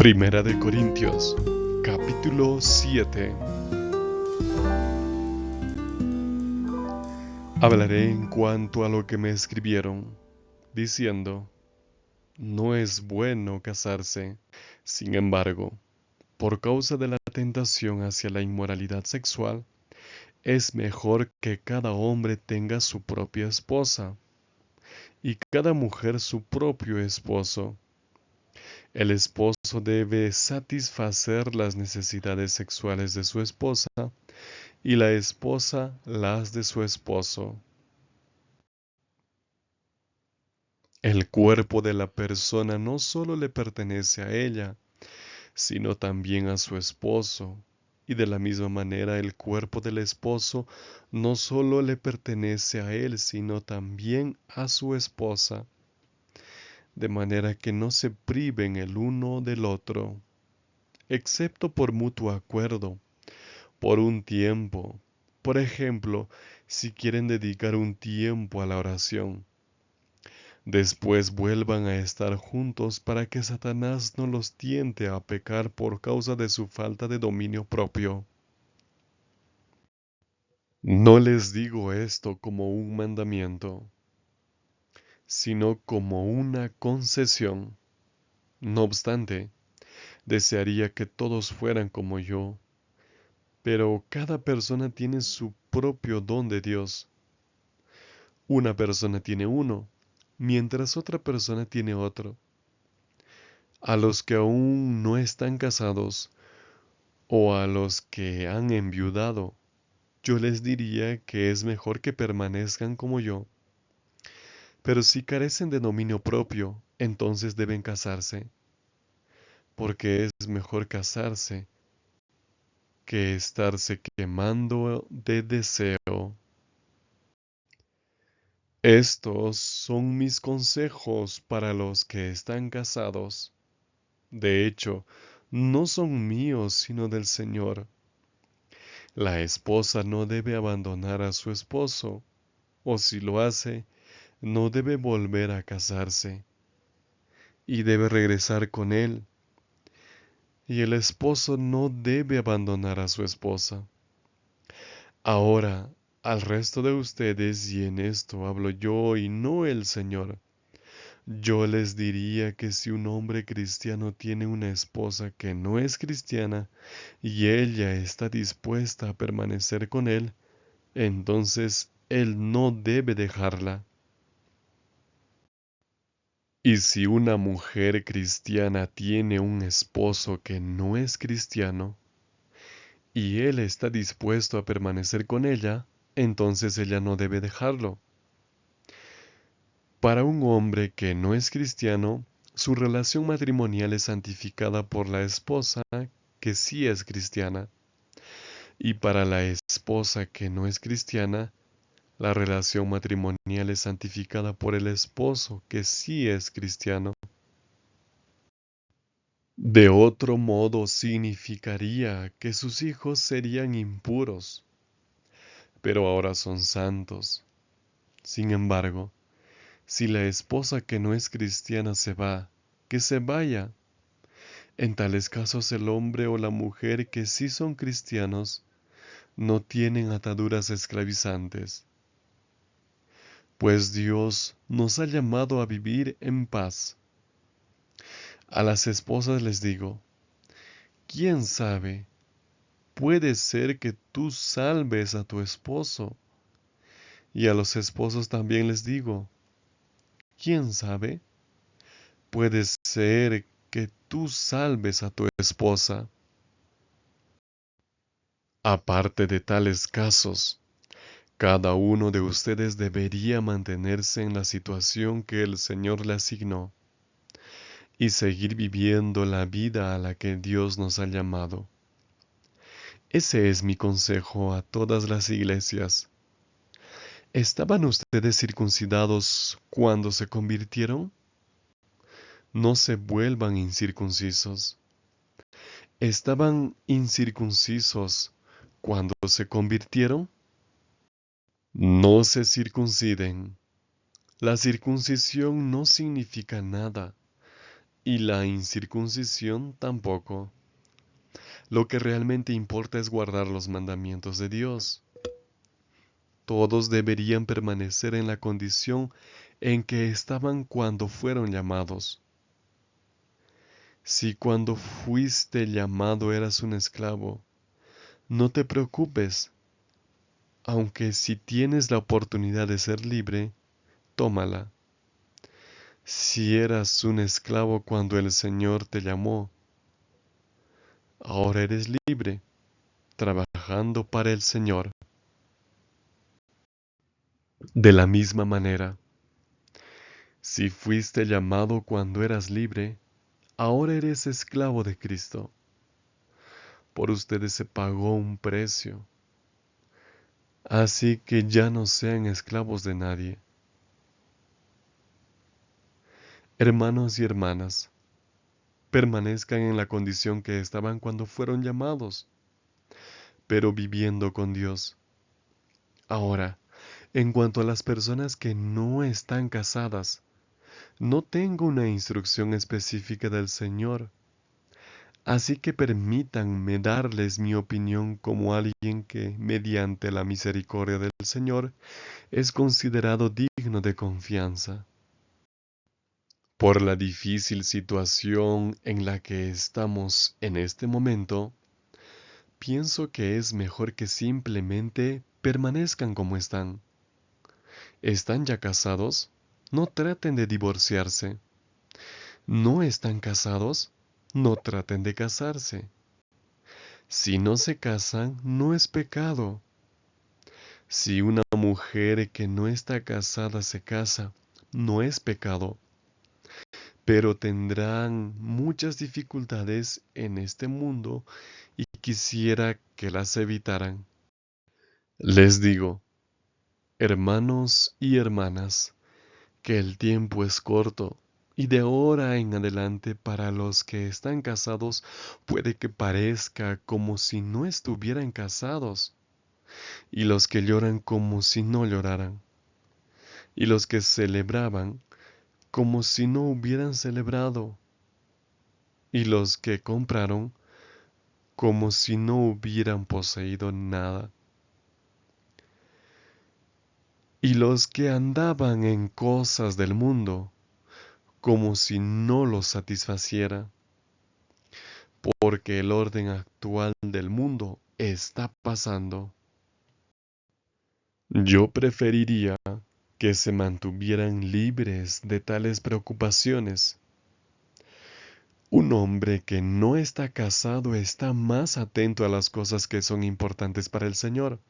Primera de Corintios, capítulo 7. Hablaré en cuanto a lo que me escribieron, diciendo, no es bueno casarse. Sin embargo, por causa de la tentación hacia la inmoralidad sexual, es mejor que cada hombre tenga su propia esposa, y cada mujer su propio esposo. El esposo debe satisfacer las necesidades sexuales de su esposa y la esposa las de su esposo. El cuerpo de la persona no solo le pertenece a ella, sino también a su esposo, y de la misma manera el cuerpo del esposo no solo le pertenece a él, sino también a su esposa, de manera que no se priven el uno del otro, excepto por mutuo acuerdo, por un tiempo. Por ejemplo, si quieren dedicar un tiempo a la oración. Después vuelvan a estar juntos para que Satanás no los tiente a pecar por causa de su falta de dominio propio. No les digo esto como un mandamiento, sino como una concesión. No obstante, desearía que todos fueran como yo, pero cada persona tiene su propio don de Dios. Una persona tiene uno, mientras otra persona tiene otro. A los que aún no están casados o a los que han enviudado, yo les diría que es mejor que permanezcan como yo. Pero si carecen de dominio propio, entonces deben casarse, porque es mejor casarse que estarse quemando de deseo. Estos son mis consejos para los que están casados. De hecho, no son míos, sino del Señor. La esposa no debe abandonar a su esposo, o si lo hace, no debe volver a casarse, y debe regresar con él. Y el esposo no debe abandonar a su esposa. Ahora, al resto de ustedes, y en esto hablo yo y no el Señor, yo les diría que si un hombre cristiano tiene una esposa que no es cristiana y ella está dispuesta a permanecer con él, entonces él no debe dejarla. Y si una mujer cristiana tiene un esposo que no es cristiano y él está dispuesto a permanecer con ella, entonces ella no debe dejarlo. Para un hombre que no es cristiano, su relación matrimonial es santificada por la esposa que sí es cristiana. Y para la esposa que no es cristiana, la relación matrimonial es santificada por el esposo que sí es cristiano. De otro modo significaría que sus hijos serían impuros, pero ahora son santos. Sin embargo, si la esposa que no es cristiana se va, que se vaya. En tales casos el hombre o la mujer que sí son cristianos no tienen ataduras esclavizantes, pues Dios nos ha llamado a vivir en paz. A las esposas les digo, ¿quién sabe? Puede ser que tú salves a tu esposo. Y a los esposos también les digo, ¿quién sabe? Puede ser que tú salves a tu esposa. Aparte de tales casos, cada uno de ustedes debería mantenerse en la situación que el Señor le asignó y seguir viviendo la vida a la que Dios nos ha llamado. Ese es mi consejo a todas las iglesias. ¿Estaban ustedes circuncidados cuando se convirtieron? No se vuelvan incircuncisos. ¿Estaban incircuncisos cuando se convirtieron? No se circunciden. La circuncisión no significa nada. y la incircuncisión tampoco. Lo que realmente importa es guardar los mandamientos de Dios. Todos deberían permanecer en la condición en que estaban cuando fueron llamados. Si cuando fuiste llamado eras un esclavo, no te preocupes, aunque si tienes la oportunidad de ser libre, tómala. Si eras un esclavo cuando el Señor te llamó, ahora eres libre, trabajando para el Señor. De la misma manera, si fuiste llamado cuando eras libre, ahora eres esclavo de Cristo. Por ustedes se pagó un precio, así que ya no sean esclavos de nadie. Hermanos y hermanas, permanezcan en la condición que estaban cuando fueron llamados, pero viviendo con Dios. Ahora, en cuanto a las personas que no están casadas, no tengo una instrucción específica del Señor, así que permítanme darles mi opinión como alguien que, mediante la misericordia del Señor, es considerado digno de confianza. Por la difícil situación en la que estamos en este momento, pienso que es mejor que simplemente permanezcan como están. ¿Están ya casados? No traten de divorciarse. ¿No están casados? No traten de casarse. Si no se casan, no es pecado. Si una mujer que no está casada se casa, no es pecado. Pero tendrán muchas dificultades en este mundo y quisiera que las evitaran. Les digo, hermanos y hermanas, que el tiempo es corto y de ahora en adelante para los que están casados puede que parezca como si no estuvieran casados, y los que lloran como si no lloraran, y los que celebraban como si no hubieran celebrado, y los que compraron como si no hubieran poseído nada, y los que andaban en cosas del mundo como si no los satisfaciera, porque el orden actual del mundo está pasando. Yo preferiría que se mantuvieran libres de tales preocupaciones. Un hombre que no está casado está más atento a las cosas que son importantes para el Señor.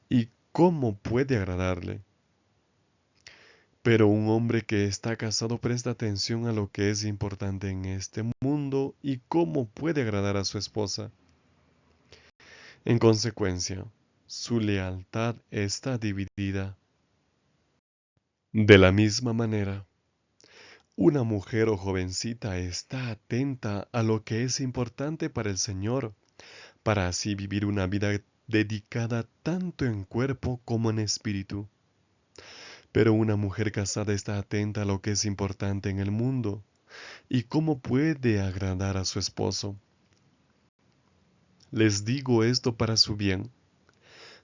¿Y cómo puede agradarle? Pero un hombre que está casado presta atención a lo que es importante en este mundo y cómo puede agradar a su esposa. En consecuencia, su lealtad está dividida. De la misma manera, una mujer o jovencita está atenta a lo que es importante para el Señor, para así vivir una vida dedicada tanto en cuerpo como en espíritu. Pero una mujer casada está atenta a lo que es importante en el mundo y cómo puede agradar a su esposo. Les digo esto para su bien.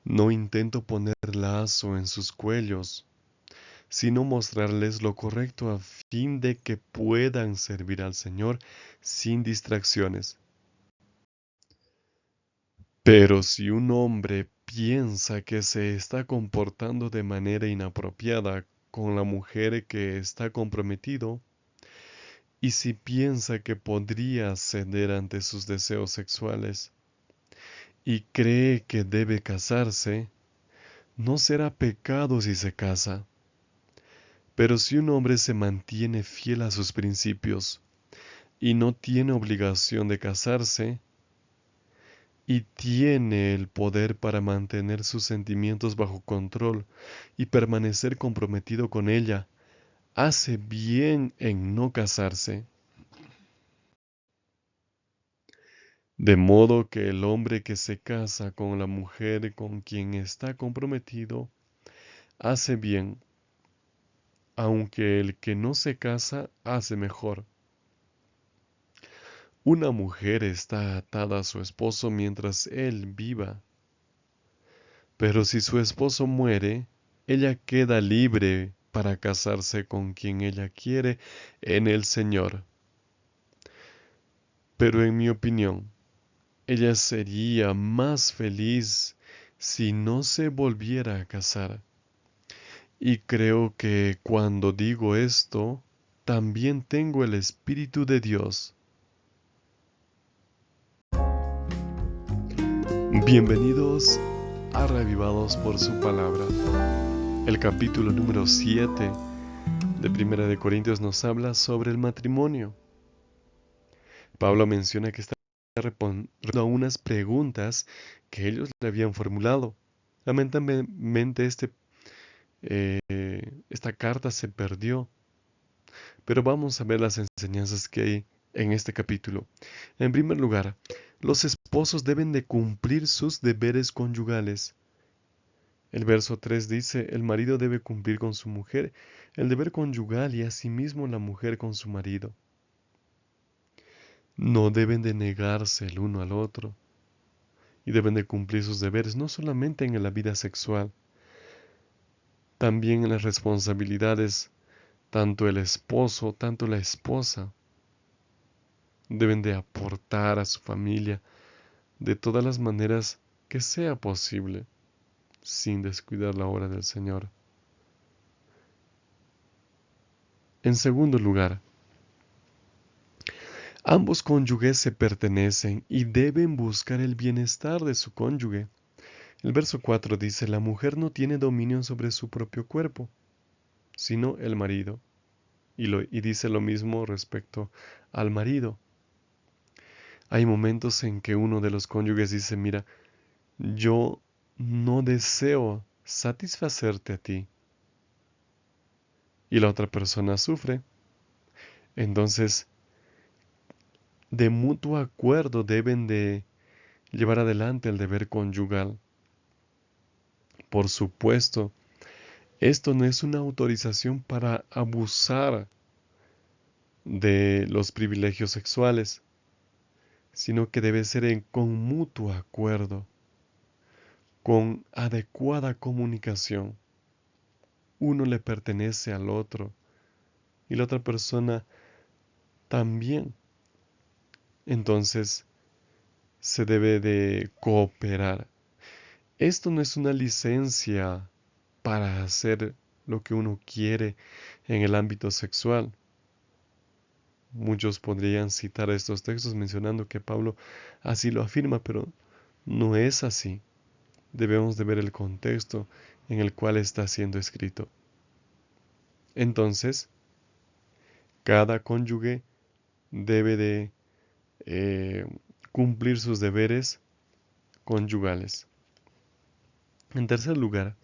No intento poner lazo en sus cuellos, sino mostrarles lo correcto a fin de que puedan servir al Señor sin distracciones. Pero si un hombre piensa que se está comportando de manera inapropiada con la mujer que está comprometido, y si piensa que podría ceder ante sus deseos sexuales, y cree que debe casarse, no será pecado si se casa. Pero si un hombre se mantiene fiel a sus principios y no tiene obligación de casarse, y tiene el poder para mantener sus sentimientos bajo control y permanecer comprometido con ella, hace bien en no casarse. De modo que el hombre que se casa con la mujer con quien está comprometido, hace bien, aunque el que no se casa hace mejor. Una mujer está atada a su esposo mientras él viva, pero si su esposo muere, ella queda libre para casarse con quien ella quiere en el Señor. Pero en mi opinión, ella sería más feliz si no se volviera a casar. Y creo que cuando digo esto, también tengo el Espíritu de Dios. Bienvenidos a Reavivados por su palabra. El capítulo número 7 de Primera de Corintios nos habla sobre el matrimonio. Pablo menciona que está respondiendo a unas preguntas que ellos le habían formulado. Lamentablemente esta carta se perdió, pero vamos a ver las enseñanzas que hay en este capítulo. En primer lugar, los esposos deben de cumplir sus deberes conyugales. El verso 3 dice, el marido debe cumplir con su mujer el deber conyugal y asimismo la mujer con su marido. No deben de negarse el uno al otro y deben de cumplir sus deberes, no solamente en la vida sexual, también en las responsabilidades, tanto el esposo, tanto la esposa, deben de aportar a su familia de todas las maneras que sea posible, sin descuidar la obra del Señor. En segundo lugar, ambos cónyuges se pertenecen y deben buscar el bienestar de su cónyuge. El verso 4 dice, la mujer no tiene dominio sobre su propio cuerpo, sino el marido. Y dice lo mismo respecto al marido. Hay momentos en que uno de los cónyuges dice, mira, yo no deseo satisfacerte a ti. Y la otra persona sufre. Entonces, de mutuo acuerdo deben de llevar adelante el deber conyugal. Por supuesto, esto no es una autorización para abusar de los privilegios sexuales, sino que debe ser con mutuo acuerdo, con adecuada comunicación. Uno le pertenece al otro y la otra persona también. Entonces, se debe de cooperar. Esto no es una licencia para hacer lo que uno quiere en el ámbito sexual. Muchos podrían citar estos textos mencionando que Pablo así lo afirma, pero no es así. Debemos de ver el contexto en el cual está siendo escrito. Entonces, cada cónyuge debe de eh, cumplir sus deberes conyugales. En tercer lugar,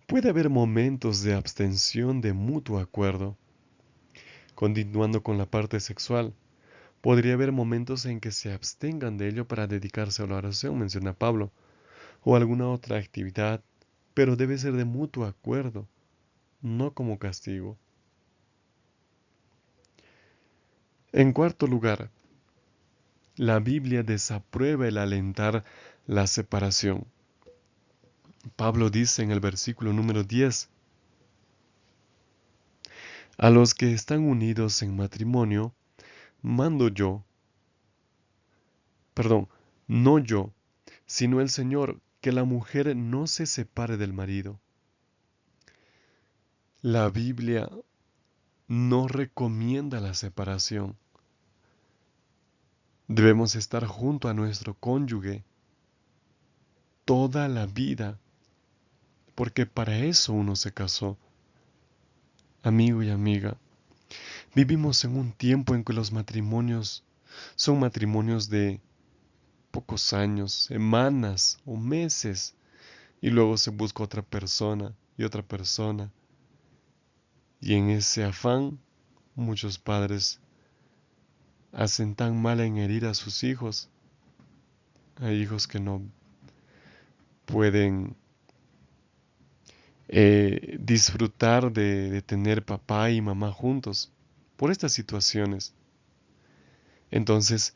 puede haber momentos de abstención de mutuo acuerdo. Continuando con la parte sexual, podría haber momentos en que se abstengan de ello para dedicarse a la oración, menciona Pablo, o alguna otra actividad, pero debe ser de mutuo acuerdo, no como castigo. En cuarto lugar, la Biblia desaprueba el alentar la separación. Pablo dice en el versículo número 10, a los que están unidos en matrimonio, mando yo, perdón, no yo, sino el Señor, que la mujer no se separe del marido. La Biblia no recomienda la separación. Debemos estar junto a nuestro cónyuge toda la vida, porque para eso uno se casó. Amigo y amiga, vivimos en un tiempo en que los matrimonios son matrimonios de pocos años, semanas o meses, y luego se busca otra persona y otra persona. Y en ese afán, muchos padres hacen tan mal en herir a sus hijos. Hay hijos que no pueden disfrutar de tener papá y mamá juntos por estas situaciones. Entonces,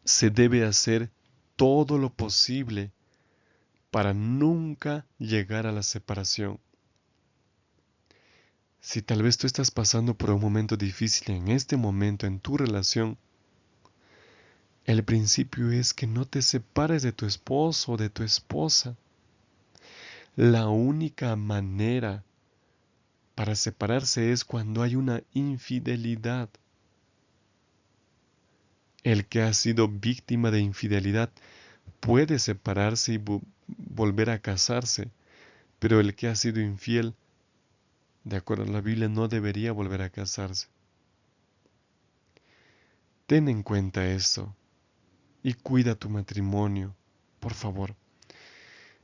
se debe hacer todo lo posible para nunca llegar a la separación. Si tal vez tú estás pasando por un momento difícil en este momento en tu relación, el principio es que no te separes de tu esposo o de tu esposa. La única manera para separarse es cuando hay una infidelidad. El que ha sido víctima de infidelidad puede separarse y volver a casarse, pero el que ha sido infiel, de acuerdo a la Biblia, no debería volver a casarse. Ten en cuenta esto y cuida tu matrimonio, por favor.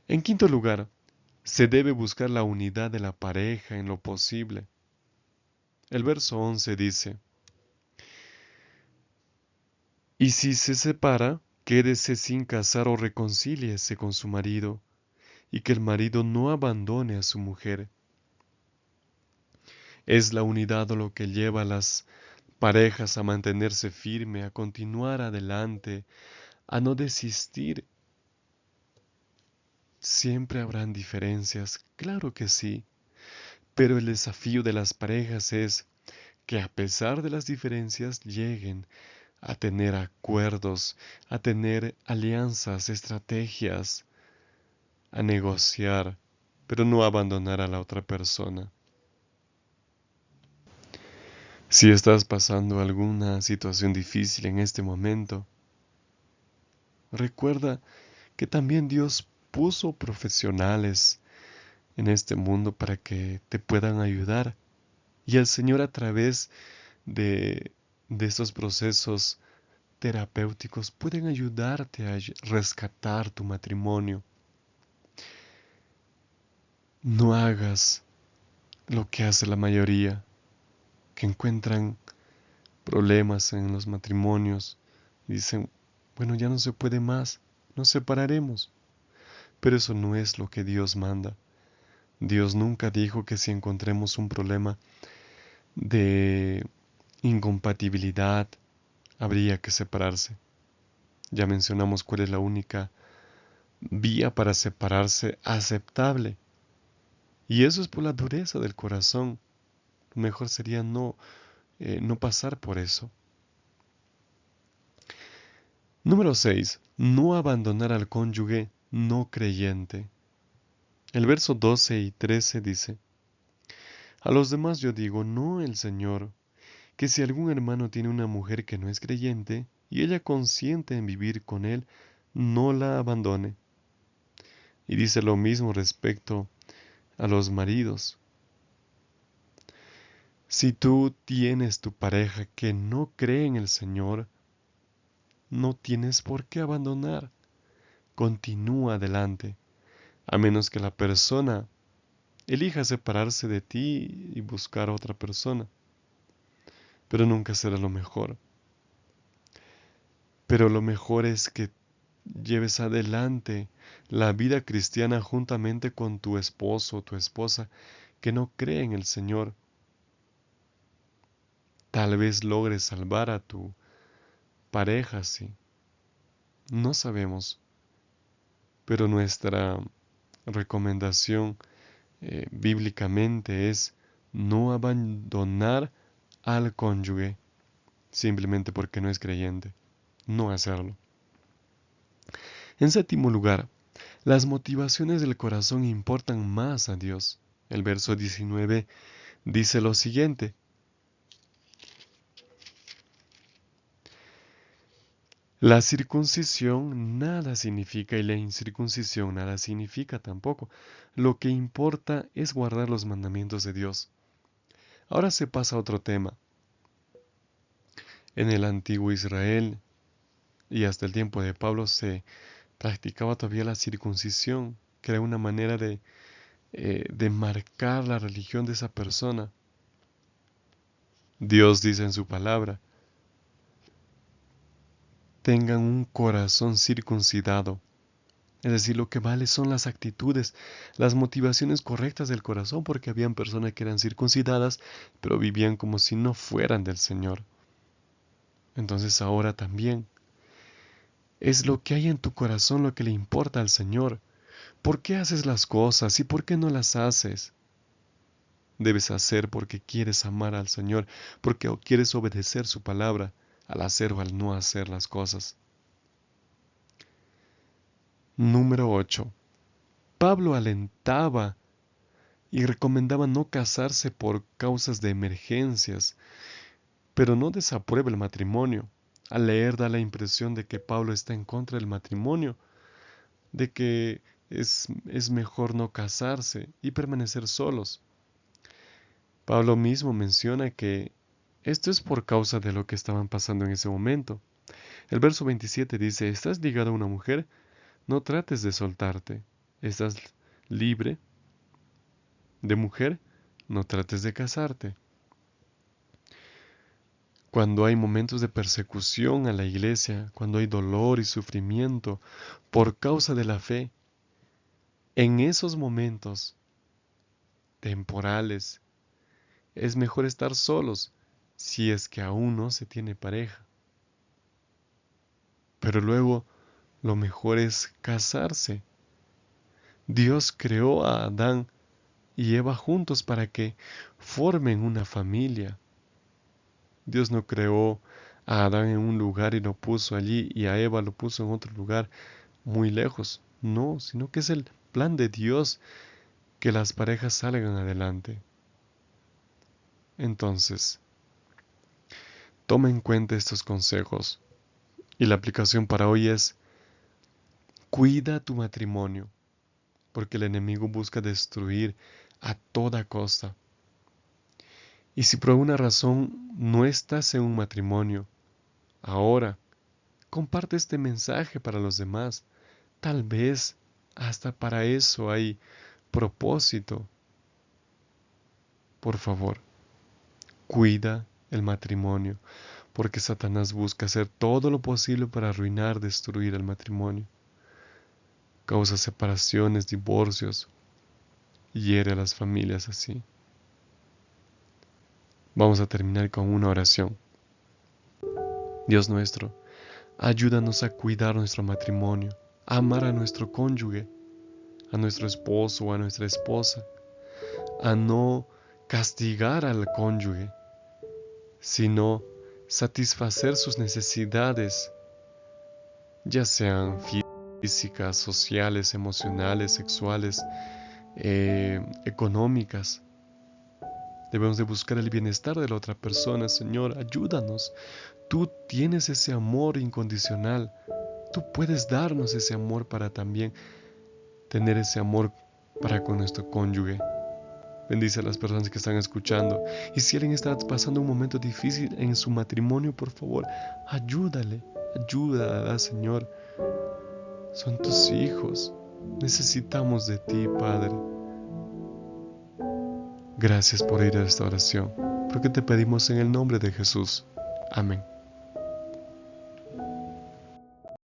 En quinto lugar, se debe buscar la unidad de la pareja en lo posible. El verso 11 dice, y si se separa, quédese sin casar o reconcíliese con su marido, y que el marido no abandone a su mujer. Es la unidad lo que lleva a las parejas a mantenerse firme, a continuar adelante, a no desistir. Siempre habrán diferencias, claro que sí, pero el desafío de las parejas es que a pesar de las diferencias lleguen a tener acuerdos, a tener alianzas, estrategias, a negociar, pero no abandonar a la otra persona. Si estás pasando alguna situación difícil en este momento, recuerda que también Dios puso profesionales en este mundo para que te puedan ayudar. Y el Señor a través de, de estos procesos terapéuticos pueden ayudarte a rescatar tu matrimonio. No hagas lo que hace la mayoría, que encuentran problemas en los matrimonios y dicen, bueno, ya no se puede más, nos separaremos. Pero eso no es lo que Dios manda. Dios nunca dijo que si encontremos un problema de incompatibilidad, habría que separarse. Ya mencionamos cuál es la única vía para separarse aceptable. Y eso es por la dureza del corazón. Lo mejor sería no pasar por eso. Número 6. No abandonar al cónyuge no creyente. El verso 12 y 13 dice, a los demás yo digo, no el Señor, que si algún hermano tiene una mujer que no es creyente, y ella consiente en vivir con él, no la abandone. Y dice lo mismo respecto a los maridos. Si tú tienes tu pareja que no cree en el Señor, no tienes por qué abandonar. Continúa adelante, a menos que la persona elija separarse de ti y buscar a otra persona. Pero nunca será lo mejor. Pero lo mejor es que lleves adelante la vida cristiana juntamente con tu esposo o tu esposa que no cree en el Señor. Tal vez logres salvar a tu pareja, sí. No sabemos, pero nuestra recomendación bíblicamente es no abandonar al cónyuge simplemente porque no es creyente. No hacerlo. En séptimo lugar, las motivaciones del corazón importan más a Dios. El verso 19 dice lo siguiente. La circuncisión nada significa y la incircuncisión nada significa tampoco. Lo que importa es guardar los mandamientos de Dios. Ahora se pasa a otro tema. En el antiguo Israel y hasta el tiempo de Pablo se practicaba todavía la circuncisión, que era una manera de marcar la religión de esa persona. Dios dice en su palabra, tengan un corazón circuncidado. Es decir, lo que vale son las actitudes, las motivaciones correctas del corazón, porque habían personas que eran circuncidadas, pero vivían como si no fueran del Señor. Entonces ahora también es lo que hay en tu corazón lo que le importa al Señor. ¿Por qué haces las cosas y por qué no las haces? Debes hacer porque quieres amar al Señor, porque quieres obedecer su palabra al hacer o al no hacer las cosas. Número 8. Pablo alentaba y recomendaba no casarse por causas de emergencias, pero no desaprueba el matrimonio. Al leer da la impresión de que Pablo está en contra del matrimonio, de que es mejor no casarse y permanecer solos. Pablo mismo menciona que esto es por causa de lo que estaban pasando en ese momento. El verso 27 dice, ¿estás ligado a una mujer? No trates de soltarte. ¿Estás libre de mujer? No trates de casarte. Cuando hay momentos de persecución a la iglesia, cuando hay dolor y sufrimiento por causa de la fe, en esos momentos temporales es mejor estar solos si es que aún no se tiene pareja. Pero luego lo mejor es casarse. Dios creó a Adán y Eva juntos para que formen una familia. Dios no creó a Adán en un lugar y lo puso allí y a Eva lo puso en otro lugar muy lejos. No, sino que es el plan de Dios que las parejas salgan adelante. Entonces, toma en cuenta estos consejos y la aplicación para hoy es: cuida tu matrimonio, porque el enemigo busca destruir a toda costa. Y si por alguna razón no estás en un matrimonio, ahora comparte este mensaje para los demás. Tal vez hasta para eso hay propósito. Por favor, cuida el matrimonio, porque Satanás busca hacer todo lo posible para arruinar, destruir el matrimonio. Causa separaciones, divorcios, hiere a las familias así. Vamos a terminar con una oración. Dios nuestro, ayúdanos a cuidar nuestro matrimonio, a amar a nuestro cónyuge, a nuestro esposo o a nuestra esposa, a no castigar al cónyuge, sino satisfacer sus necesidades, ya sean físicas, sociales, emocionales, sexuales, económicas. Debemos de buscar el bienestar de la otra persona. Señor, ayúdanos. Tú tienes ese amor incondicional. Tú puedes darnos ese amor para también tener ese amor para con nuestro cónyuge. Bendice a las personas que están escuchando. Y si alguien está pasando un momento difícil en su matrimonio, por favor, ayúdale. Ayúdala, Señor. Son tus hijos. Necesitamos de ti, Padre. Gracias por ir a esta oración, porque te pedimos en el nombre de Jesús. Amén.